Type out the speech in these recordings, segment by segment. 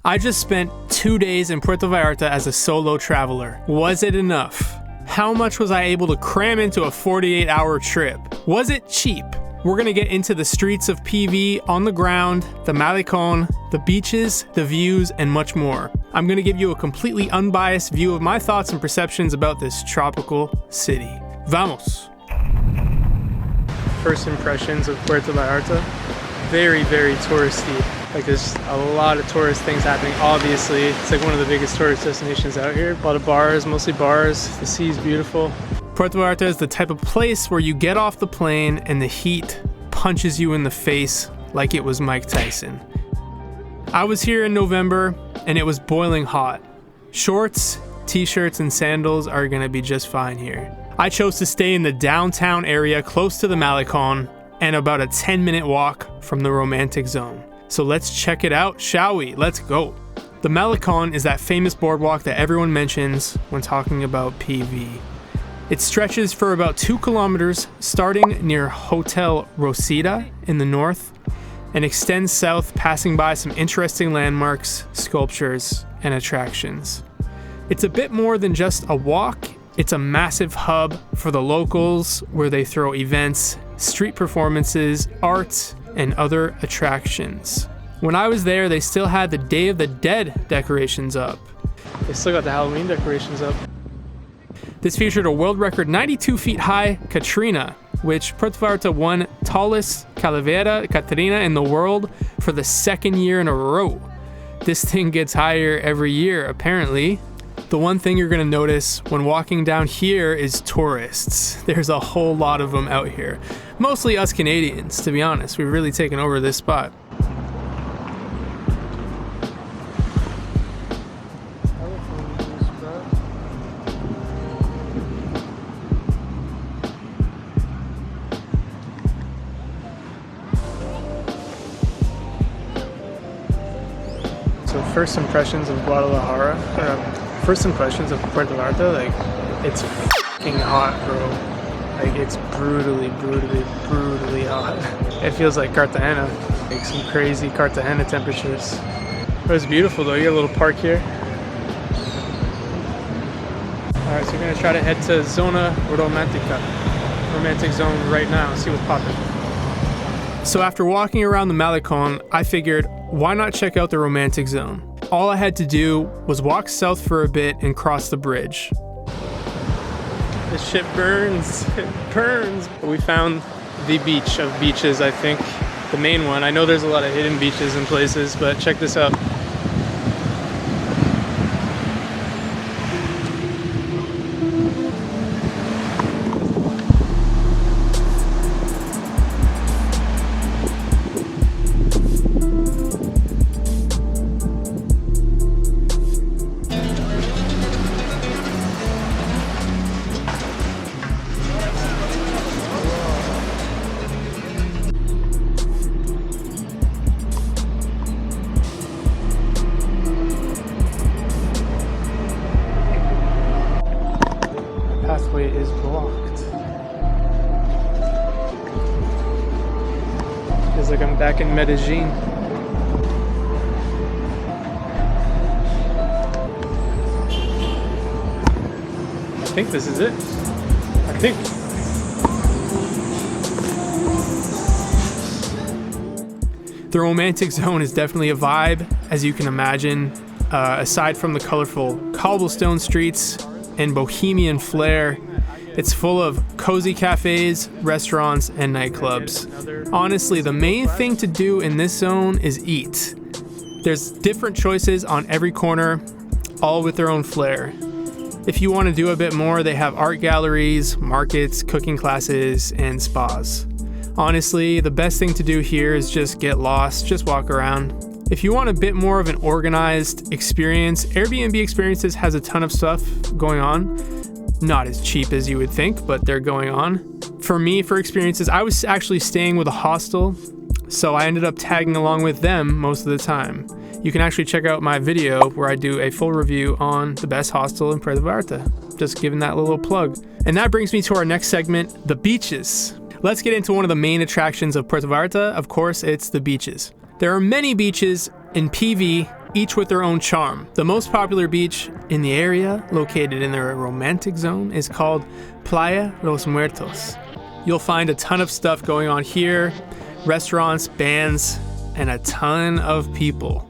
I just spent 2 days in Puerto Vallarta as a solo traveler. Was it enough? How much was I able to cram into a 48-hour trip? Was it cheap? We're gonna get into the streets of PV, on the ground, the Malecón, the beaches, the views, and much more. I'm gonna give you a completely unbiased view of my thoughts and perceptions about this tropical city. Vamos! First impressions of Puerto Vallarta. Very, very touristy. Like there's a lot of tourist things happening. Obviously, it's like one of the biggest tourist destinations out here. A lot of bars, mostly bars. The sea is beautiful. Puerto Vallarta is the type of place where you get off the plane and the heat punches you in the face like it was Mike Tyson. I was here in November and it was boiling hot. Shorts, t-shirts, and sandals are gonna be just fine here. I chose to stay in the downtown area close to the Malecón and about a 10-minute walk from the romantic zone. So let's check it out, shall we? Let's go. The Malecón is that famous boardwalk that everyone mentions when talking about PV. It stretches for about 2 kilometers, starting near Hotel Rosita in the north, and extends south, passing by some interesting landmarks, sculptures, and attractions. It's a bit more than just a walk. It's a massive hub for the locals where they throw events, street performances, art, and other attractions. When I was there, they still had the Day of the Dead decorations up. They still got the Halloween decorations up. This featured a world record 92 feet high Katrina, which Puerto Vallarta won tallest Calavera Catrina in the world for the 2nd year in a row. This thing gets higher every year, apparently. The one thing you're gonna notice when walking down here is tourists. There's a whole lot of them out here. Mostly us Canadians, to be honest. We've really taken over this spot. So first impressions of Guadalajara, first impressions of Puerto Vallarta, like, it's f***ing hot, bro. Like, it's brutally hot. It feels like Cartagena, like some crazy Cartagena temperatures. But it's beautiful though, you got a little park here. Alright, so we're gonna try to head to Zona Romantica, romantic zone right now, see what's popping. So after walking around the Malecón, I figured, why not check out the romantic zone? All I had to do was walk south for a bit and cross the bridge. This shit burns, it burns. We found the beach of beaches, I think, the main one. I know there's a lot of hidden beaches and places, but check this out. Pathway is blocked. Feels like I'm back in Medellin. I think this is it. I think. The romantic zone is definitely a vibe, as you can imagine. Aside from the colorful cobblestone streets and bohemian flair, it's full of cozy cafes, restaurants, and nightclubs. Honestly, the main thing to do in this zone is eat. There's different choices on every corner, all with their own flair. If you want to do a bit more, they have art galleries, markets, cooking classes, and spas. Honestly, the best thing to do here is just get lost, just walk around. If you want a bit more of an organized experience, Airbnb Experiences has a ton of stuff going on. Not as cheap as you would think, but they're going on. For me, for experiences, I was actually staying with a hostel, so I ended up tagging along with them most of the time. You can actually check out my video where I do a full review on the best hostel in Puerto Vallarta. Just giving that little plug. And that brings me to our next segment, the beaches. Let's get into one of the main attractions of Puerto Vallarta. Of course, it's the beaches. There are many beaches in PV, each with their own charm. The most popular beach in the area, located in their romantic zone, is called Playa Los Muertos. You'll find a ton of stuff going on here, restaurants, bands, and a ton of people.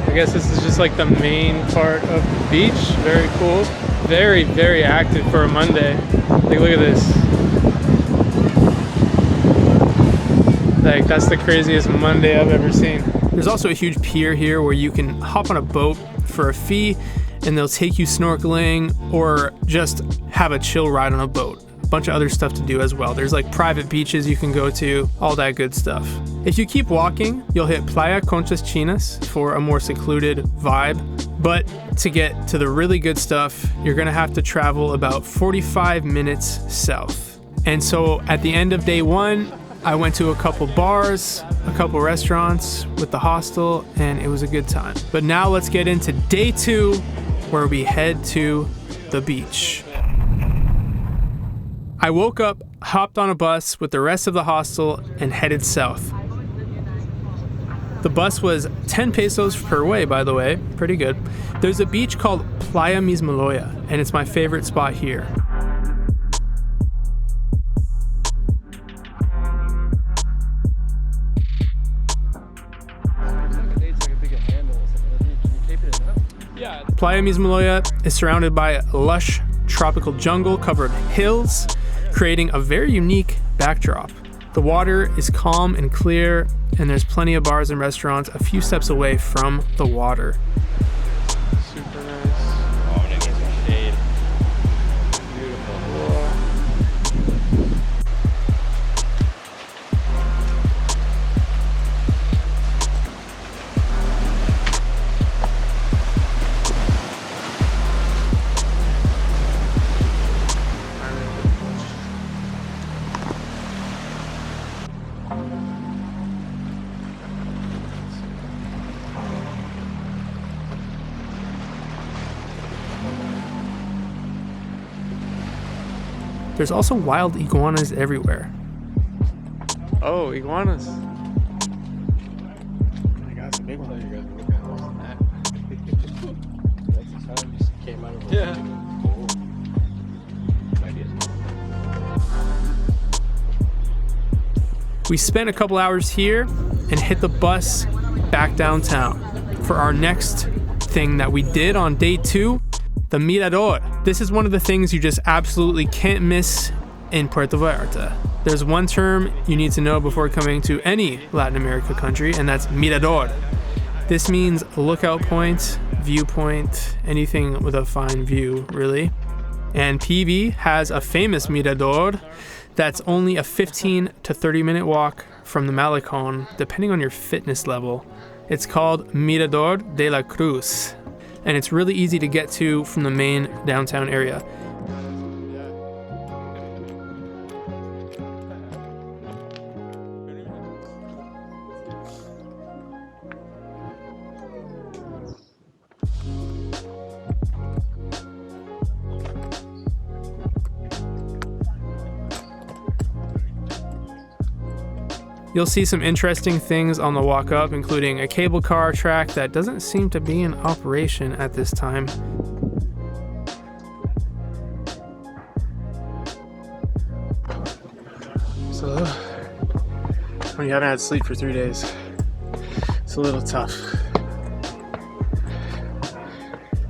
I guess this is just like the main part of the beach. Very cool. Very, very active for a Monday. Like, look at this. Like, that's the craziest Monday I've ever seen. There's also a huge pier here where you can hop on a boat for a fee and they'll take you snorkeling or just have a chill ride on a boat. A bunch of other stuff to do as well. There's like private beaches you can go to, all that good stuff. If you keep walking, you'll hit Playa Conchas Chinas for a more secluded vibe. But to get to the really good stuff, you're gonna have to travel about 45 minutes south. And so at the end of day one, I went to a couple bars, a couple restaurants with the hostel, and it was a good time. But now let's get into day two, where we head to the beach. I woke up, hopped on a bus with the rest of the hostel, and headed south. The bus was 10 pesos per way, by the way, pretty good. There's a beach called Playa Mismaloya, and it's my favorite spot here. Playa Mismaloya is surrounded by lush tropical jungle covered hills, creating a very unique backdrop. The water is calm and clear, and there's plenty of bars and restaurants a few steps away from the water. Super nice. Oh, I'm gonna get some shade. Beautiful. There's also wild iguanas everywhere. Oh, iguanas. I got some big ones. You guys were looking at worse than that. That's the time just came out of the We spent a couple hours here and hit the bus back downtown for our next thing that we did on day two, the Mirador. This is one of the things you just absolutely can't miss in Puerto Vallarta. There's one term you need to know before coming to any Latin America country, and that's Mirador. This means lookout point, viewpoint, anything with a fine view, really. And PV has a famous Mirador that's only a 15 to 30 minute walk from the Malecon, depending on your fitness level. It's called Mirador de la Cruz, and it's really easy to get to from the main downtown area. You'll see some interesting things on the walk up, including a cable car track that doesn't seem to be in operation at this time. So, when you haven't had sleep for 3 days, it's a little tough.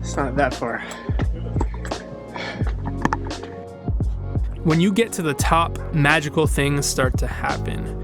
It's not that far. When you get to the top, magical things start to happen.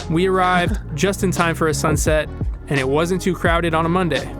We arrived just in time for a sunset, and it wasn't too crowded on a Monday.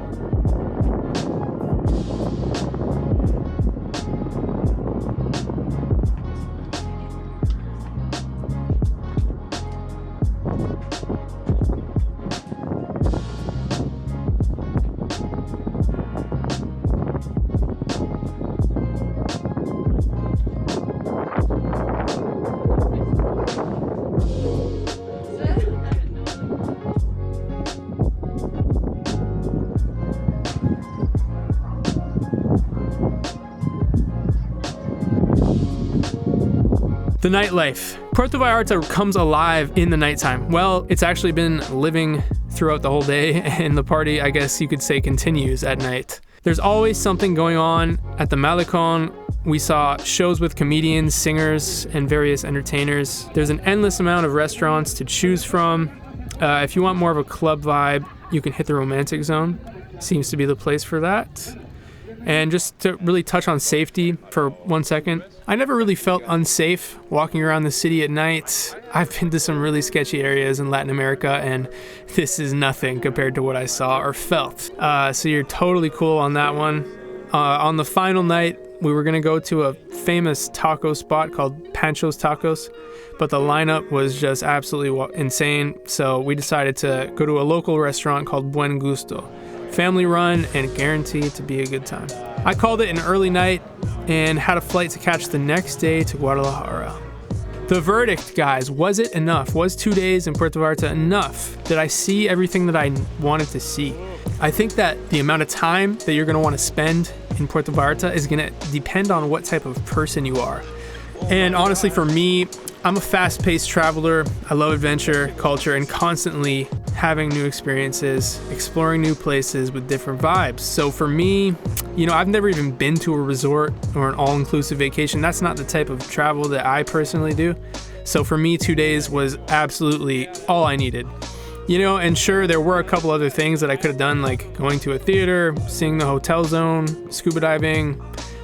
The nightlife. Puerto Vallarta comes alive in the nighttime. Well, it's actually been living throughout the whole day, and the party, I guess you could say, continues at night. There's always something going on at the Malecon. We saw shows with comedians, singers, and various entertainers. There's an endless amount of restaurants to choose from. If you want more of a club vibe, you can hit the Romantic Zone. Seems to be the place for that. And just to really touch on safety for 1 second, I never really felt unsafe walking around the city at night. I've been to some really sketchy areas in Latin America, and this is nothing compared to what I saw or felt. So you're totally cool on that one. On the final night, we were gonna go to a famous taco spot called Pancho's Tacos, but the lineup was just absolutely insane. So we decided to go to a local restaurant called Buen Gusto. Family run and guaranteed to be a good time. I called it an early night and had a flight to catch the next day to Guadalajara. The verdict, guys, was it enough? Was 2 days in Puerto Vallarta enough? Did I see everything that I wanted to see? I think that the amount of time that you're gonna wanna spend in Puerto Vallarta is gonna depend on what type of person you are. And honestly, for me, I'm a fast-paced traveler. I love adventure, culture, and constantly having new experiences, exploring new places with different vibes. So for me, you know, I've never even been to a resort or an all-inclusive vacation. That's not the type of travel that I personally do. So for me, 2 days was absolutely all I needed. You know, and sure, there were a couple other things that I could have done, like going to a theater, seeing the hotel zone, scuba diving,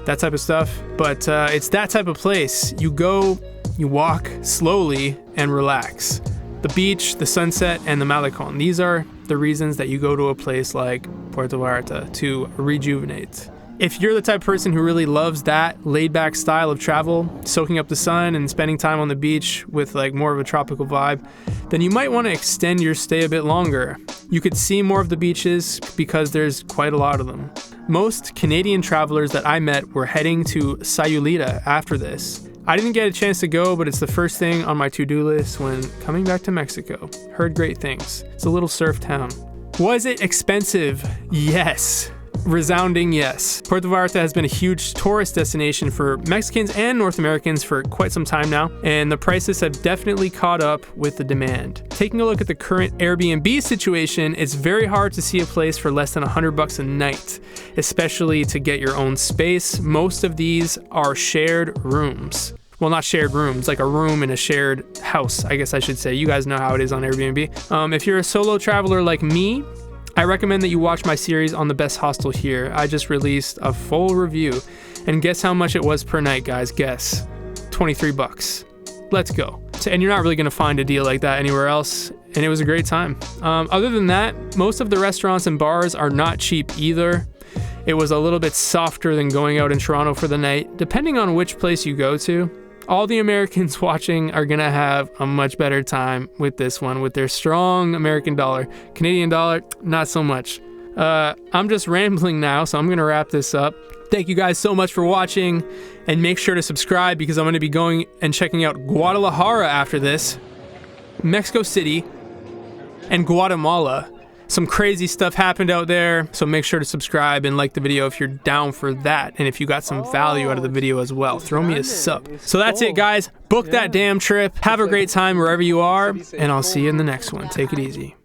that type of stuff. But it's that type of place. You go, you walk slowly and relax. The beach, the sunset, and the Malecon. These are the reasons that you go to a place like Puerto Vallarta, to rejuvenate. If you're the type of person who really loves that laid-back style of travel, soaking up the sun and spending time on the beach with like more of a tropical vibe, then you might want to extend your stay a bit longer. You could see more of the beaches because there's quite a lot of them. Most Canadian travelers that I met were heading to Sayulita after this. I didn't get a chance to go, but it's the first thing on my to-do list when coming back to Mexico. Heard great things. It's a little surf town. Was it expensive? Yes. Resounding yes. Puerto Vallarta has been a huge tourist destination for Mexicans and North Americans for quite some time now, and the prices have definitely caught up with the demand. Taking a look at the current Airbnb situation, it's very hard to see a place for less than $100 a night, especially to get your own space. Most of these are shared rooms. Well, not shared rooms, like a room in a shared house, I guess I should say. You guys know how it is on Airbnb. If you're a solo traveler like me, I recommend that you watch my series on the best hostel here. I just released a full review. And guess how much it was per night, guys? Guess. $23. Let's go. And you're not really gonna find a deal like that anywhere else. And it was a great time. Other than that, most of the restaurants and bars are not cheap either. It was a little bit softer than going out in Toronto for the night, depending on which place you go to. All the Americans watching are gonna have a much better time with this one, with their strong American dollar. Canadian dollar, not so much. I'm just rambling now, so I'm gonna wrap this up. Thank you guys so much for watching, and make sure to subscribe because I'm gonna be going and checking out Guadalajara after this, Mexico City, and Guatemala. Some crazy stuff happened out there, so make sure to subscribe and like the video if you're down for that, and if you got some value out of the video as well, throw me a sub. So that's it, guys. Book that damn trip. Have a great time wherever you are, and I'll see you in the next one. Take it easy.